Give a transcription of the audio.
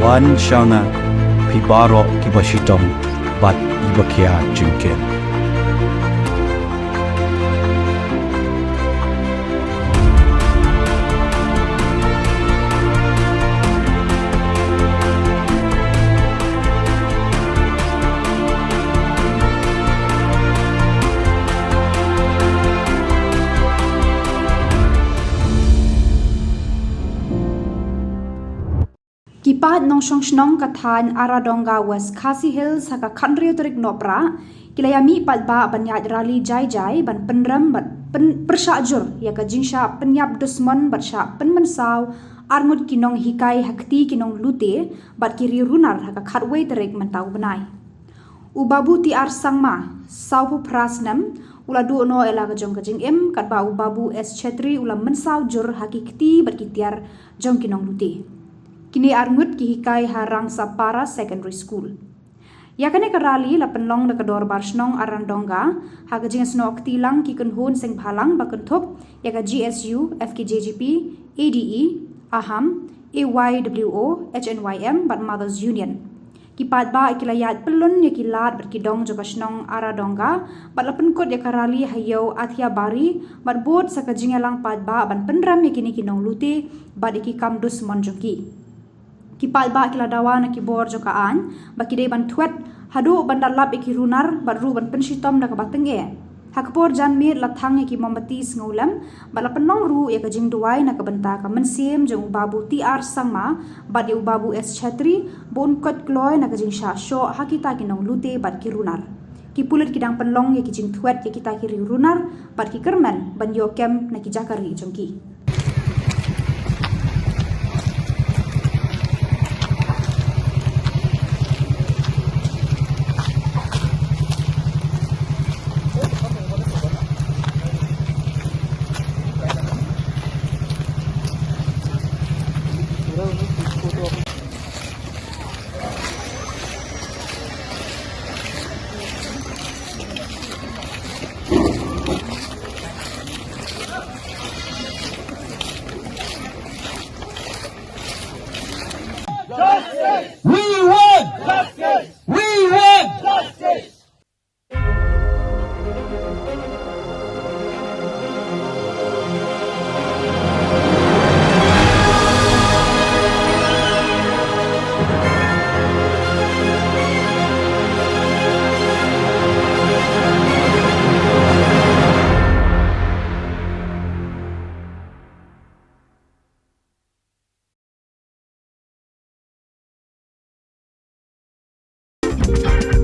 wan shana pibaro kibashitong bat ibakia jinken. Kipat nong shong shnong kathan Aradonga West Khasi Hills haka country turik nopra kilayami palba banyat rali jai jai ban penram bat persajur ya ka jingsha penyap dusman bat sha penmensaw armut kinong hikai hakti kinong lute bat kiri runar haka khatway turik mentau benai ubabu ti ar sangma saupu prasnam ula du no ela ka jong ka jing em kat ba ubabu es chetri ula mensaw jur hakikti bat kitiar jong kinong lute kini arngut ki hikai harang sapara secondary school. Ya kane karali la penlong na kador barsnong Arandonga ha ka jingas nok tilang ki kunhun sing phalang ba kunthop ya ka GSU FKJGP ADE AHAM AYWO HNYM bat Mothers Union. Ki pat ba ikilayat pelun ya ki lat ber kidong jokasnong Aradonga bat la penkot ya karali hayo athia bari bat bot sa ka jingalang pat ba ban penram ya kini kinong lute bat iki kamdus monjoki. Kipal ba kila dawa na kibor jo kaan ba kidai ban tuet hadu bandar lap iki runar ba ru ban penshitom na kabatenge hakpor jan mir lathang iki mombatis ngolam ba la penong ru ya ka jing duai na kabanta ka mensiem jong babu TR sangma ba di babu es chatri bon kot kloy na ka jing sha sho hakita kinong lute ba ki runar ki pulit kidang penlong ya ki jing tuet ya kita ki runar ba ki kerman ban yo kem na ki jakari jongki. We want justice. We want justice. Thank you.